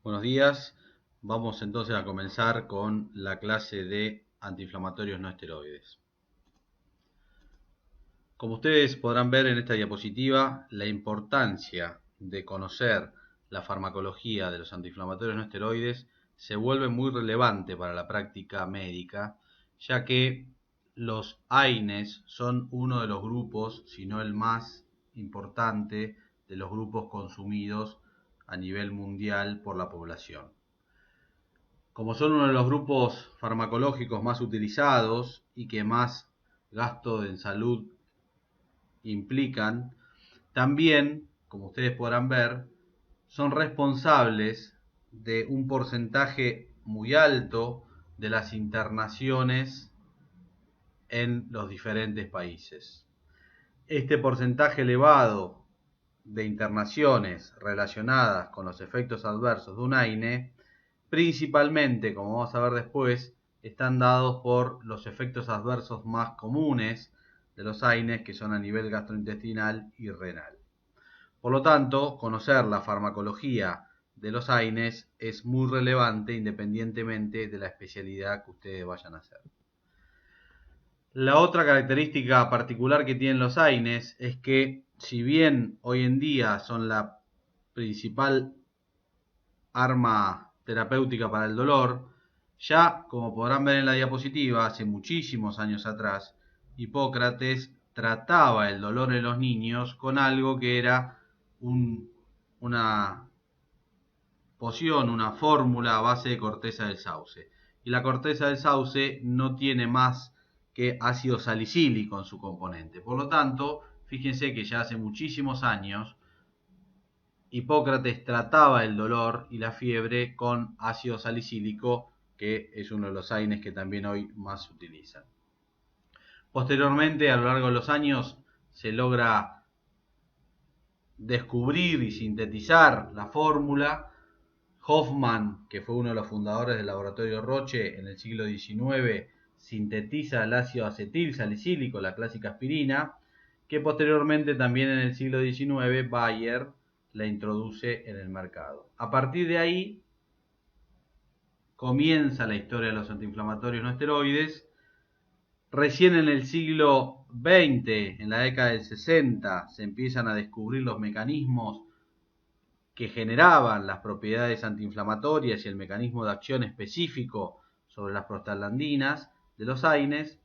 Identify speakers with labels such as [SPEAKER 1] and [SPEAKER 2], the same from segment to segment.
[SPEAKER 1] Buenos días, vamos entonces a comenzar con la clase de antiinflamatorios no esteroides. Como ustedes podrán ver en esta diapositiva, la importancia de conocer la farmacología de los antiinflamatorios no esteroides se vuelve muy relevante para la práctica médica, ya que los AINES son uno de los grupos, si no el más importante, de los grupos consumidos a nivel mundial por la población. Como son uno de los grupos farmacológicos más utilizados y que más gasto en salud implican, también, como ustedes podrán ver, son responsables de un porcentaje muy alto de las internaciones en los diferentes países. Este porcentaje elevado de internaciones relacionadas con los efectos adversos de un AINE, principalmente, como vamos a ver después, están dados por los efectos adversos más comunes de los AINES, que son a nivel gastrointestinal y renal. Por lo tanto, conocer la farmacología de los AINES es muy relevante independientemente de la especialidad que ustedes vayan a hacer. La otra característica particular que tienen los AINES es que, si bien hoy en día son la principal arma terapéutica para el dolor, ya como podrán ver en la diapositiva, hace muchísimos años atrás, Hipócrates trataba el dolor en los niños con algo que era una poción, una fórmula a base de corteza del sauce. Y la corteza del sauce no tiene más que ácido salicílico en su componente. Por lo tanto, fíjense que ya hace muchísimos años Hipócrates trataba el dolor y la fiebre con ácido salicílico, que es uno de los AINES que también hoy más se utilizan. Posteriormente, a lo largo de los años, se logra descubrir y sintetizar la fórmula. Hoffman, que fue uno de los fundadores del laboratorio Roche en el siglo XIX, sintetiza el ácido acetil salicílico, la clásica aspirina, que posteriormente también en el siglo XIX Bayer la introduce en el mercado. A partir de ahí comienza la historia de los antiinflamatorios no esteroides. Recién en el siglo XX, en la década del 60, se empiezan a descubrir los mecanismos que generaban las propiedades antiinflamatorias y el mecanismo de acción específico sobre las prostaglandinas de los AINES.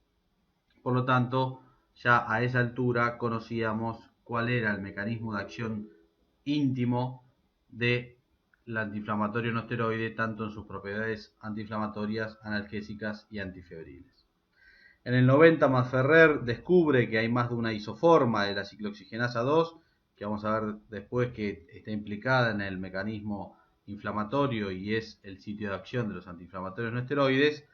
[SPEAKER 1] Por lo tanto, ya a esa altura conocíamos cuál era el mecanismo de acción íntimo del antiinflamatorio no esteroide, tanto en sus propiedades antiinflamatorias, analgésicas y antifebriles. En el 90, Masferrer descubre que hay más de una isoforma de la ciclooxigenasa 2, que vamos a ver después que está implicada en el mecanismo inflamatorio y es el sitio de acción de los antiinflamatorios no esteroides.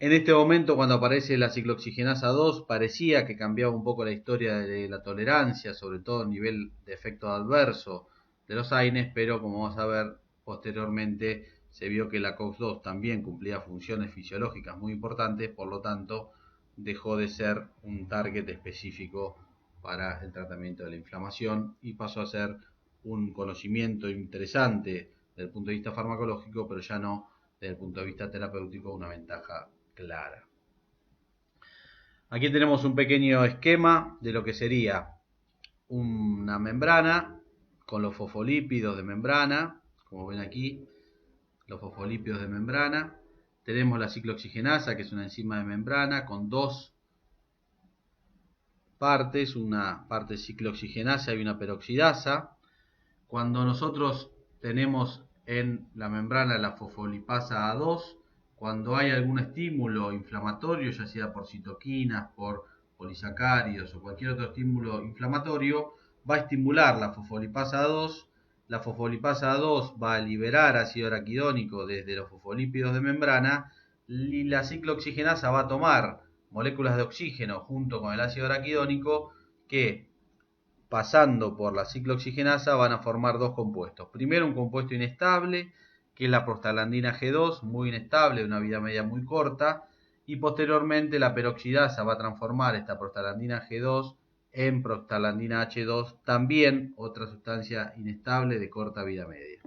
[SPEAKER 1] En este momento, cuando aparece la ciclooxigenasa 2, parecía que cambiaba un poco la historia de la tolerancia, sobre todo a nivel de efecto adverso de los AINES, pero como vamos a ver posteriormente, se vio que la COX-2 también cumplía funciones fisiológicas muy importantes, por lo tanto, dejó de ser un target específico para el tratamiento de la inflamación y pasó a ser un conocimiento interesante desde el punto de vista farmacológico, pero ya no desde el punto de vista terapéutico una ventaja clara. Aquí tenemos un pequeño esquema de lo que sería una membrana con los fosfolípidos de membrana, como ven aquí, los fosfolípidos de membrana. Tenemos la ciclooxigenasa, que es una enzima de membrana con dos partes, una parte ciclooxigenasa y una peroxidasa. Cuando nosotros tenemos en la membrana la fosfolipasa A2, cuando hay algún estímulo inflamatorio, ya sea por citoquinas, por polisacáridos o cualquier otro estímulo inflamatorio, va a estimular la fosfolipasa A2. La fosfolipasa A2 va a liberar ácido araquidónico desde los fosfolípidos de membrana y la ciclooxigenasa va a tomar moléculas de oxígeno junto con el ácido araquidónico que, pasando por la ciclooxigenasa, van a formar dos compuestos. Primero, un compuesto inestable, que es la prostaglandina G2, muy inestable, de una vida media muy corta, y posteriormente la peroxidasa va a transformar esta prostaglandina G2 en prostaglandina H2, también otra sustancia inestable de corta vida media.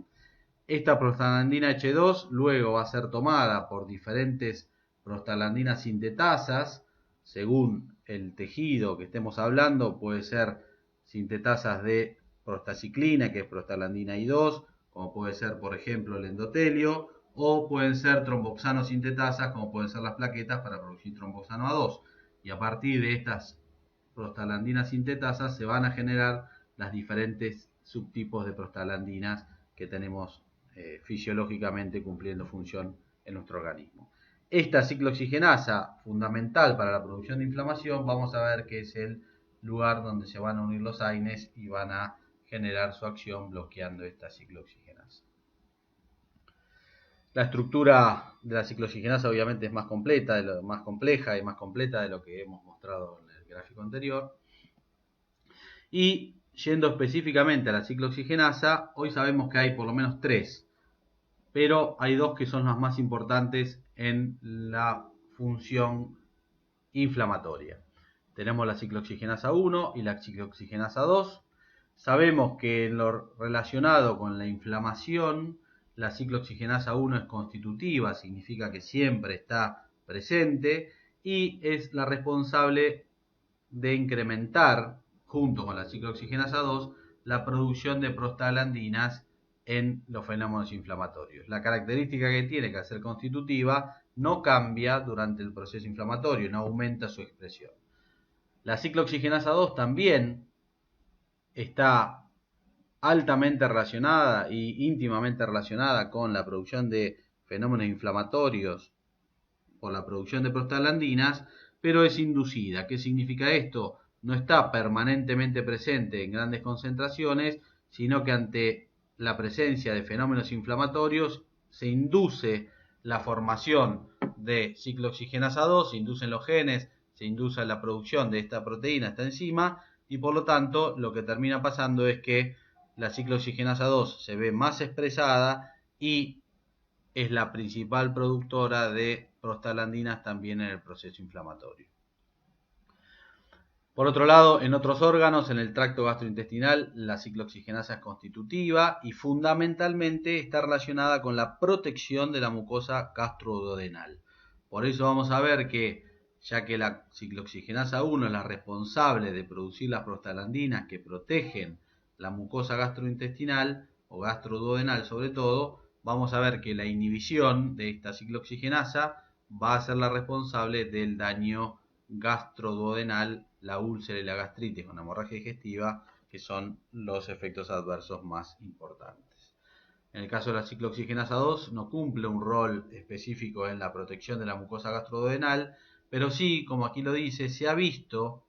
[SPEAKER 1] Esta prostaglandina H2 luego va a ser tomada por diferentes prostaglandinas sintetasas, según el tejido que estemos hablando. Puede ser sintetasas de prostaciclina, que es prostaglandina I2, como puede ser, por ejemplo, el endotelio, o pueden ser tromboxano sintetasas, como pueden ser las plaquetas para producir tromboxano A2. Y a partir de estas prostaglandinas sintetasas se van a generar las diferentes subtipos de prostaglandinas que tenemos fisiológicamente cumpliendo función en nuestro organismo. Esta ciclooxigenasa, fundamental para la producción de inflamación, vamos a ver que es el lugar donde se van a unir los AINES y van a generar su acción bloqueando esta ciclooxigenasa. La estructura de la ciclooxigenasa obviamente es más más compleja y más completa de lo que hemos mostrado en el gráfico anterior. Y yendo específicamente a la ciclooxigenasa, hoy sabemos que hay por lo menos 3, pero hay 2 que son las más importantes en la función inflamatoria. Tenemos la ciclooxigenasa 1 y la ciclooxigenasa 2. Sabemos que en lo relacionado con la inflamación, la ciclooxigenasa 1 es constitutiva, significa que siempre está presente y es la responsable de incrementar, junto con la ciclooxigenasa 2, la producción de prostaglandinas en los fenómenos inflamatorios. La característica que tiene, que al ser constitutiva, no cambia durante el proceso inflamatorio, no aumenta su expresión. La ciclooxigenasa 2 también está altamente relacionada y íntimamente relacionada con la producción de fenómenos inflamatorios por la producción de prostaglandinas, pero es inducida. ¿Qué significa esto? No está permanentemente presente en grandes concentraciones, sino que ante la presencia de fenómenos inflamatorios se induce la formación de ciclooxigenasa 2, se inducen los genes, se induce la producción de esta proteína, esta enzima, y por lo tanto lo que termina pasando es que la ciclooxigenasa 2 se ve más expresada y es la principal productora de prostaglandinas también en el proceso inflamatorio. Por otro lado, en otros órganos, en el tracto gastrointestinal, la ciclooxigenasa es constitutiva y fundamentalmente está relacionada con la protección de la mucosa gastroduodenal. Por eso vamos a ver que, ya que la ciclooxigenasa 1 es la responsable de producir las prostaglandinas que protegen la mucosa gastrointestinal o gastroduodenal sobre todo, vamos a ver que la inhibición de esta ciclooxigenasa va a ser la responsable del daño gastroduodenal, la úlcera y la gastritis con hemorragia digestiva, que son los efectos adversos más importantes. En el caso de la ciclooxigenasa 2 no cumple un rol específico en la protección de la mucosa gastroduodenal, pero sí, como aquí lo dice, se ha visto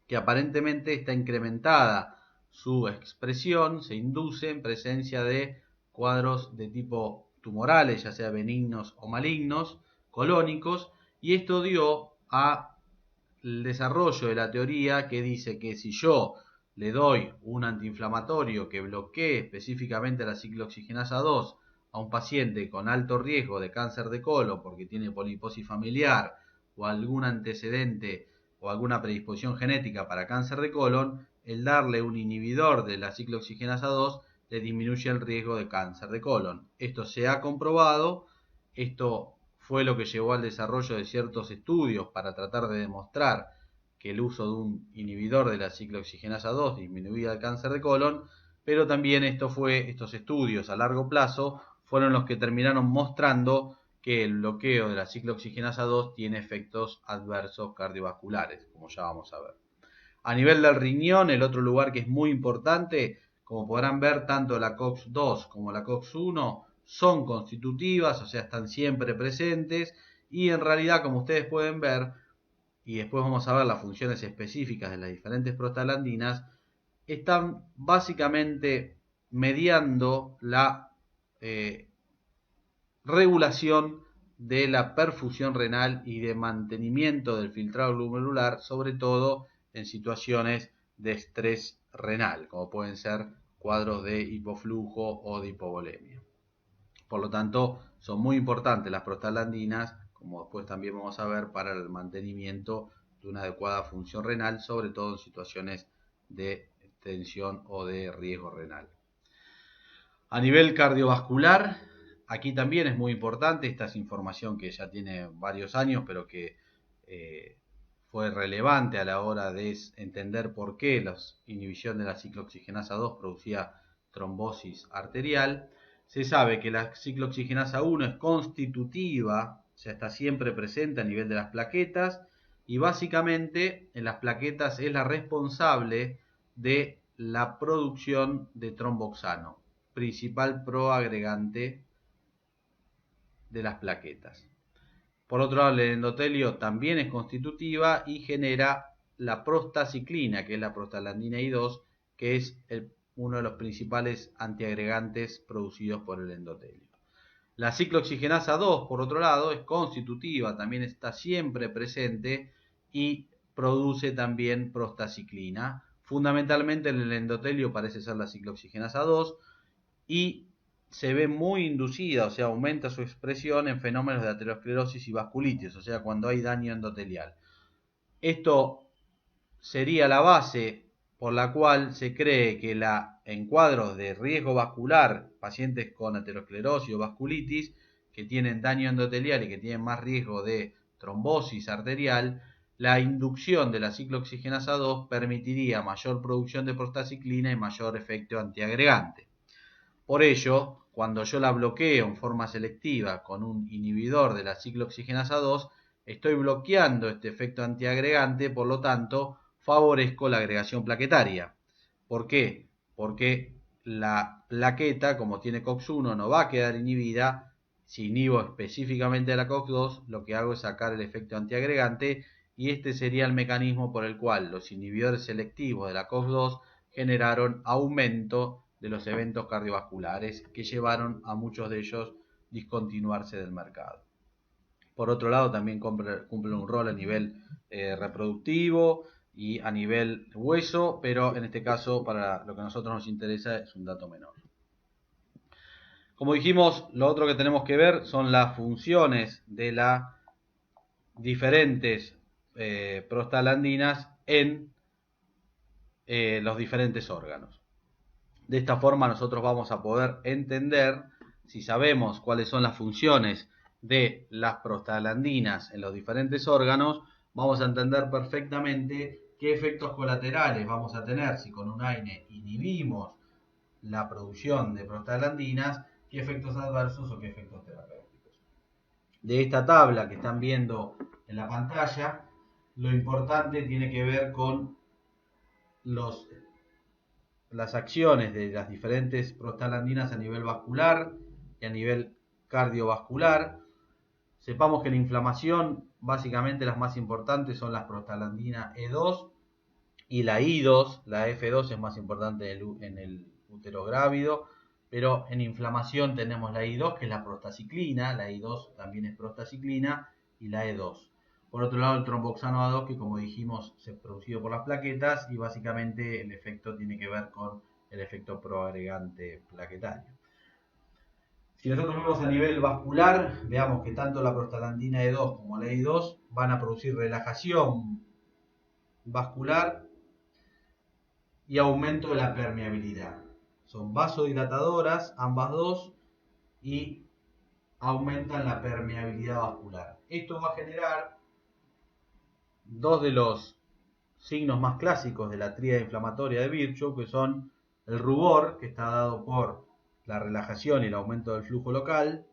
[SPEAKER 1] que aparentemente está incrementada su expresión, se induce en presencia de cuadros de tipo tumorales, ya sea benignos o malignos, colónicos, y esto dio a el desarrollo de la teoría que dice que si yo le doy un antiinflamatorio que bloquee específicamente la ciclooxigenasa 2 a un paciente con alto riesgo de cáncer de colon porque tiene poliposis familiar o algún antecedente o alguna predisposición genética para cáncer de colon, el darle un inhibidor de la ciclooxigenasa 2 le disminuye el riesgo de cáncer de colon. Esto se ha comprobado, esto fue lo que llevó al desarrollo de ciertos estudios para tratar de demostrar que el uso de un inhibidor de la ciclooxigenasa 2 disminuía el cáncer de colon, pero también estos estudios a largo plazo fueron los que terminaron mostrando que el bloqueo de la ciclooxigenasa 2 tiene efectos adversos cardiovasculares, como ya vamos a ver. A nivel del riñón, el otro lugar que es muy importante, como podrán ver, tanto la COX-2 como la COX-1 son constitutivas, o sea, están siempre presentes, y en realidad, como ustedes pueden ver, y después vamos a ver las funciones específicas de las diferentes prostaglandinas, están básicamente mediando la regulación de la perfusión renal y de mantenimiento del filtrado glomerular, sobre todo en situaciones de estrés renal, como pueden ser cuadros de hipoflujo o de hipovolemia. Por lo tanto, son muy importantes las prostaglandinas, como después también vamos a ver, para el mantenimiento de una adecuada función renal, sobre todo en situaciones de tensión o de riesgo renal. A nivel cardiovascular, aquí también es muy importante, esta es información que ya tiene varios años, pero que fue relevante a la hora de entender por qué la inhibición de la ciclooxigenasa 2 producía trombosis arterial. Se sabe que la ciclooxigenasa 1 es constitutiva, o sea, está siempre presente a nivel de las plaquetas, y básicamente en las plaquetas es la responsable de la producción de tromboxano, principal proagregante de las plaquetas. Por otro lado, el endotelio también es constitutiva y genera la prostaciclina, que es la prostaglandina I2, que es uno de los principales antiagregantes producidos por el endotelio. La ciclooxigenasa 2, por otro lado, es constitutiva, también está siempre presente y produce también prostaciclina. Fundamentalmente en el endotelio parece ser la ciclooxigenasa 2 y se ve muy inducida, o sea, aumenta su expresión en fenómenos de aterosclerosis y vasculitis, o sea, cuando hay daño endotelial. Esto sería la base por la cual se cree que en cuadros de riesgo vascular, pacientes con aterosclerosis o vasculitis, que tienen daño endotelial y que tienen más riesgo de trombosis arterial, la inducción de la ciclooxigenasa 2 permitiría mayor producción de prostaciclina y mayor efecto antiagregante. Por ello, cuando yo la bloqueo en forma selectiva con un inhibidor de la ciclooxigenasa 2, estoy bloqueando este efecto antiagregante, por lo tanto, favorezco la agregación plaquetaria. ¿Por qué? Porque la plaqueta, como tiene COX-1, no va a quedar inhibida. Si inhibo específicamente la COX-2, lo que hago es sacar el efecto antiagregante y este sería el mecanismo por el cual los inhibidores selectivos de la COX-2 generaron aumento de los eventos cardiovasculares que llevaron a muchos de ellos discontinuarse del mercado. Por otro lado, también cumple un rol a nivel reproductivo y a nivel hueso, pero en este caso, para lo que a nosotros nos interesa, es un dato menor. Como dijimos, lo otro que tenemos que ver son las funciones de las diferentes prostaglandinas en los diferentes órganos. De esta forma nosotros vamos a poder entender, si sabemos cuáles son las funciones de las prostaglandinas en los diferentes órganos, vamos a entender perfectamente qué efectos colaterales vamos a tener si con un AINE inhibimos la producción de prostaglandinas, qué efectos adversos o qué efectos terapéuticos. De esta tabla que están viendo en la pantalla, lo importante tiene que ver con las acciones de las diferentes prostaglandinas a nivel vascular y a nivel cardiovascular. Sepamos que la inflamación, básicamente las más importantes son las prostaglandina E2 y la I2. La F2 es más importante en el útero grávido, pero en inflamación tenemos la I2, que es la prostaciclina, la I2 también es prostaciclina, y la E2. Por otro lado, el tromboxano A2, que como dijimos, es producido por las plaquetas y básicamente el efecto tiene que ver con el efecto proagregante plaquetario. Si nosotros vemos a nivel vascular, veamos que tanto la prostaglandina E2 como la I2 van a producir relajación vascular y aumento de la permeabilidad. Son vasodilatadoras, ambas dos, y aumentan la permeabilidad vascular. Esto va a generar dos de los signos más clásicos de la tríada inflamatoria de Virchow, que son el rubor, que está dado por la relajación y el aumento del flujo local,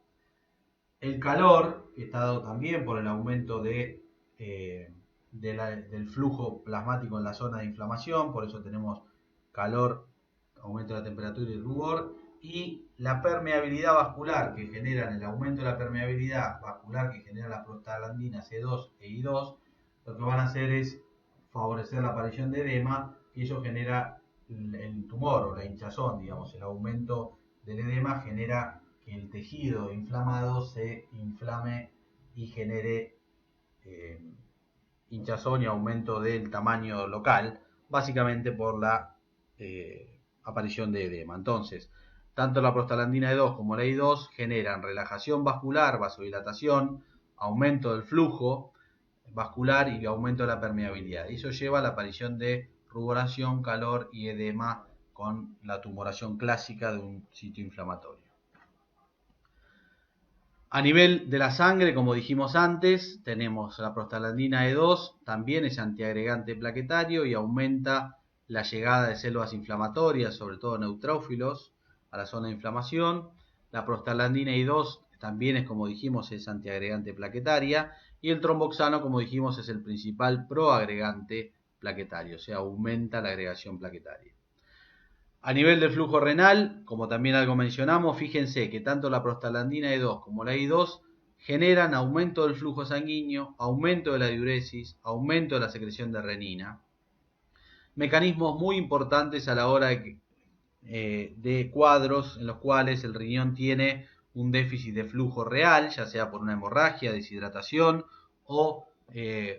[SPEAKER 1] el calor, que está dado también por el aumento del flujo plasmático en la zona de inflamación, por eso tenemos calor, aumento de la temperatura y rubor, y la permeabilidad vascular que generan el aumento de la permeabilidad vascular que genera la prostaglandina C2 e I2, lo que van a hacer es favorecer la aparición de edema, y eso genera el tumor o la hinchazón, digamos. El aumento del edema genera que el tejido inflamado se inflame y genere hinchazón y aumento del tamaño local, básicamente por la aparición de edema. Entonces, tanto la prostaglandina E2 como la I2 generan relajación vascular, vasodilatación, aumento del flujo vascular y aumento de la permeabilidad. Eso lleva a la aparición de ruboración, calor y edema con la tumoración clásica de un sitio inflamatorio. A nivel de la sangre, como dijimos antes, tenemos la prostaglandina E2, también es antiagregante plaquetario y aumenta la llegada de células inflamatorias, sobre todo neutrófilos, a la zona de inflamación. La prostaglandina I2 también es, como dijimos, es antiagregante plaquetaria. Y el tromboxano, como dijimos, es el principal proagregante plaquetario, o sea, aumenta la agregación plaquetaria. A nivel del flujo renal, como también algo mencionamos, fíjense que tanto la prostaglandina E2 como la I2 generan aumento del flujo sanguíneo, aumento de la diuresis, aumento de la secreción de renina. Mecanismos muy importantes a la hora de cuadros en los cuales el riñón tiene un déficit de flujo real, ya sea por una hemorragia, deshidratación o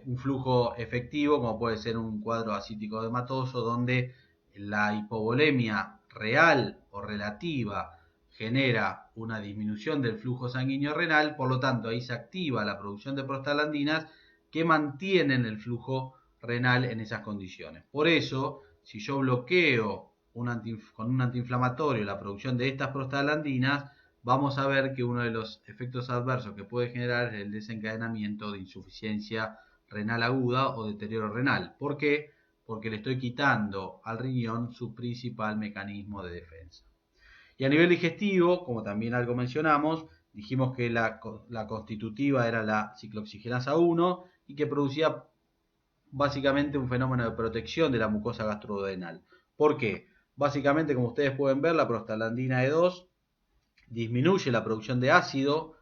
[SPEAKER 1] un flujo efectivo, como puede ser un cuadro ascítico hematoso, donde la hipovolemia real o relativa genera una disminución del flujo sanguíneo renal, por lo tanto ahí se activa la producción de prostaglandinas que mantienen el flujo renal en esas condiciones. Por eso, si yo bloqueo con un antiinflamatorio la producción de estas prostaglandinas, vamos a ver que uno de los efectos adversos que puede generar es el desencadenamiento de insuficiencia renal aguda o deterioro renal. ¿Por qué? Porque le estoy quitando al riñón su principal mecanismo de defensa. Y a nivel digestivo, como también algo mencionamos, dijimos que la constitutiva era la ciclooxigenasa 1 y que producía básicamente un fenómeno de protección de la mucosa gastroduodenal. ¿Por qué? Básicamente, como ustedes pueden ver, la prostaglandina E2 disminuye la producción de ácido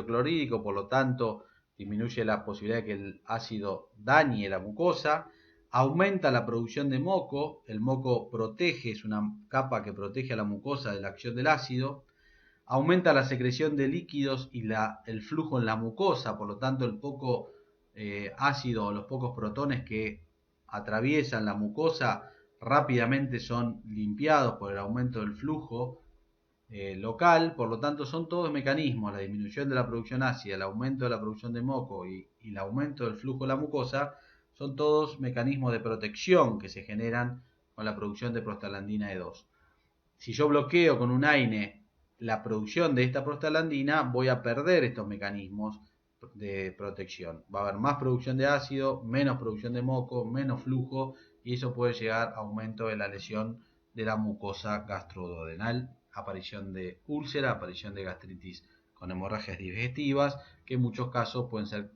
[SPEAKER 1] clorhídrico, por lo tanto disminuye la posibilidad de que el ácido dañe la mucosa, aumenta la producción de moco, el moco protege, es una capa que protege a la mucosa de la acción del ácido, aumenta la secreción de líquidos y el flujo en la mucosa, por lo tanto el poco ácido o los pocos protones que atraviesan la mucosa rápidamente son limpiados por el aumento del flujo local, por lo tanto son todos mecanismos, la disminución de la producción ácida, el aumento de la producción de moco y el aumento del flujo de la mucosa, son todos mecanismos de protección que se generan con la producción de prostaglandina E2. Si yo bloqueo con un AINE la producción de esta prostaglandina, voy a perder estos mecanismos de protección. Va a haber más producción de ácido, menos producción de moco, menos flujo, y eso puede llegar a aumento de la lesión de la mucosa gastroduodenal, aparición de úlcera, aparición de gastritis con hemorragias digestivas, que en muchos casos pueden ser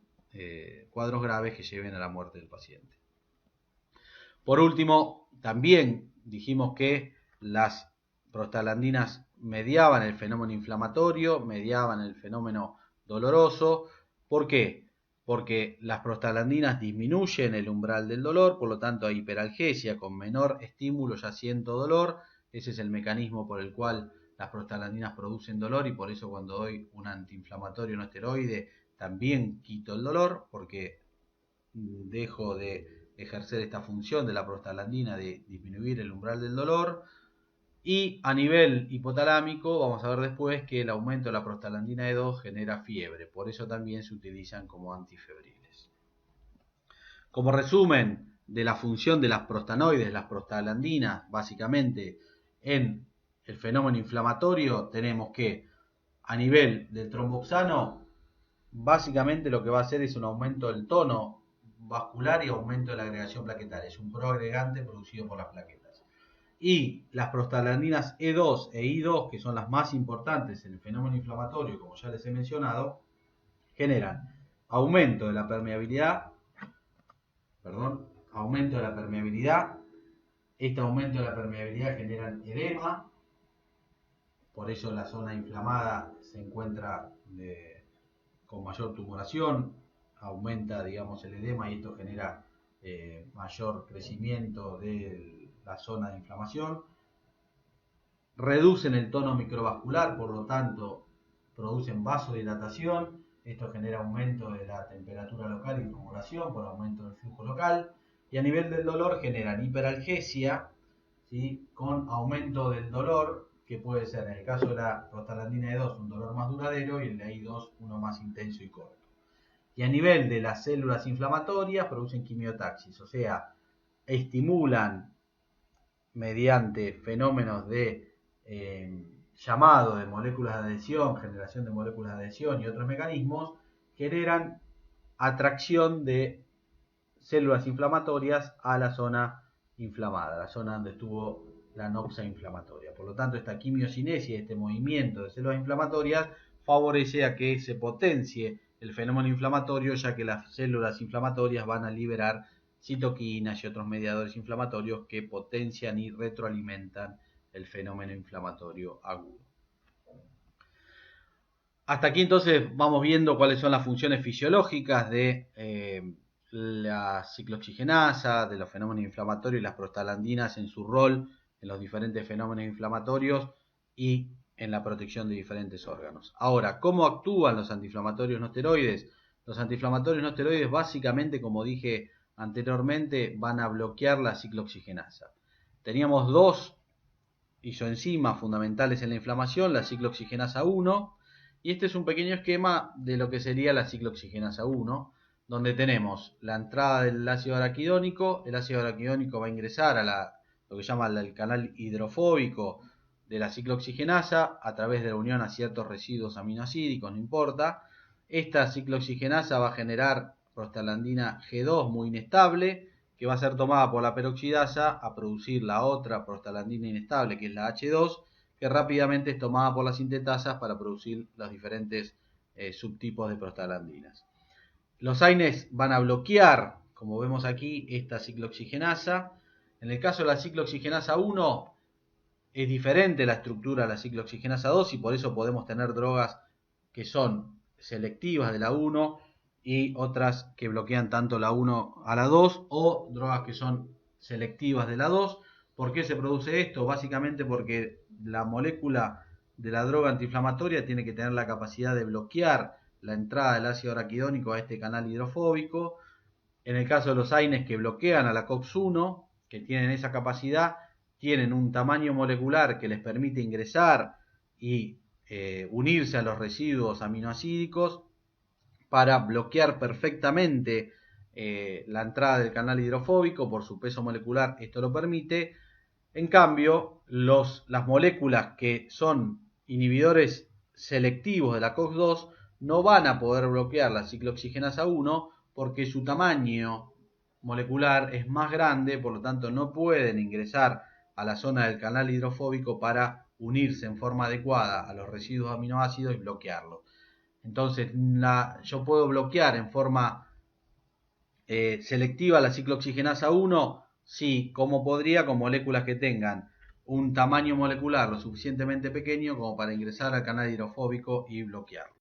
[SPEAKER 1] cuadros graves que lleven a la muerte del paciente. Por último, también dijimos que las prostaglandinas mediaban el fenómeno inflamatorio, mediaban el fenómeno doloroso. ¿Por qué? Porque las prostaglandinas disminuyen el umbral del dolor, por lo tanto hay hiperalgesia, con menor estímulo ya siento dolor. Ese es el mecanismo por el cual las prostaglandinas producen dolor y por eso cuando doy un antiinflamatorio no esteroide también quito el dolor, porque dejo de ejercer esta función de la prostaglandina de disminuir el umbral del dolor. Y a nivel hipotalámico vamos a ver después que el aumento de la prostaglandina E2 genera fiebre, por eso también se utilizan como antifebriles. Como resumen de la función de las prostanoides, las prostaglandinas, básicamente en el fenómeno inflamatorio, tenemos que a nivel del tromboxano, básicamente lo que va a hacer es un aumento del tono vascular y aumento de la agregación plaquetaria. Es un proagregante producido por las plaquetas. Y las prostaglandinas E2 e I2, que son las más importantes en el fenómeno inflamatorio, como ya les he mencionado, generan aumento de la permeabilidad, aumento de la permeabilidad. Este aumento de la permeabilidad genera edema, por eso la zona inflamada se encuentra con mayor tumoración, aumenta, digamos, el edema y esto genera mayor crecimiento de la zona de inflamación. Reducen el tono microvascular, por lo tanto, producen vasodilatación. Esto genera aumento de la temperatura local y tumoración por aumento del flujo local. Y a nivel del dolor generan hiperalgesia, ¿sí?, con aumento del dolor, que puede ser en el caso de la prostaglandina E2 un dolor más duradero y en la I2 uno más intenso y corto. Y a nivel de las células inflamatorias producen quimiotaxis, o sea, estimulan mediante fenómenos de llamado de moléculas de adhesión, generación de moléculas de adhesión y otros mecanismos, generan atracción de células inflamatorias a la zona inflamada, la zona donde estuvo la noxa inflamatoria. Por lo tanto, esta quimiocinesis, este movimiento de células inflamatorias, favorece a que se potencie el fenómeno inflamatorio, ya que las células inflamatorias van a liberar citoquinas y otros mediadores inflamatorios que potencian y retroalimentan el fenómeno inflamatorio agudo. Hasta aquí entonces vamos viendo cuáles son las funciones fisiológicas de la ciclooxigenasa, de los fenómenos inflamatorios y las prostaglandinas en su rol en los diferentes fenómenos inflamatorios y en la protección de diferentes órganos. Ahora, ¿cómo actúan los antiinflamatorios no esteroides? Los antiinflamatorios no esteroides básicamente, como dije anteriormente, van a bloquear la ciclooxigenasa. Teníamos dos isoenzimas fundamentales en la inflamación, la ciclooxigenasa 1, y este es un pequeño esquema de lo que sería la ciclooxigenasa 1, donde tenemos la entrada del ácido araquidónico. El ácido araquidónico va a ingresar a lo que se llama el canal hidrofóbico de la ciclooxigenasa a través de la unión a ciertos residuos aminoácidos, no importa. Esta ciclooxigenasa va a generar prostaglandina G2 muy inestable, que va a ser tomada por la peroxidasa a producir la otra prostaglandina inestable, que es la H2, que rápidamente es tomada por las sintetasas para producir los diferentes subtipos de prostaglandinas. Los AINES van a bloquear, como vemos aquí, esta ciclooxigenasa. En el caso de la ciclooxigenasa 1, es diferente la estructura de la ciclooxigenasa 2 y por eso podemos tener drogas que son selectivas de la 1 y otras que bloquean tanto la 1 a la 2, o drogas que son selectivas de la 2. ¿Por qué se produce esto? Básicamente porque la molécula de la droga antiinflamatoria tiene que tener la capacidad de bloquear la entrada del ácido araquidónico a este canal hidrofóbico. En el caso de los AINES que bloquean a la COX-1, que tienen esa capacidad, tienen un tamaño molecular que les permite ingresar y unirse a los residuos aminoácidos para bloquear perfectamente la entrada del canal hidrofóbico. Por su peso molecular esto lo permite. En cambio, las moléculas que son inhibidores selectivos de la COX-2 no van a poder bloquear la ciclooxigenasa 1 porque su tamaño molecular es más grande, por lo tanto no pueden ingresar a la zona del canal hidrofóbico para unirse en forma adecuada a los residuos aminoácidos y bloquearlo. Entonces yo puedo bloquear en forma selectiva la ciclooxigenasa 1, sí, como podría con moléculas que tengan un tamaño molecular lo suficientemente pequeño como para ingresar al canal hidrofóbico y bloquearlo.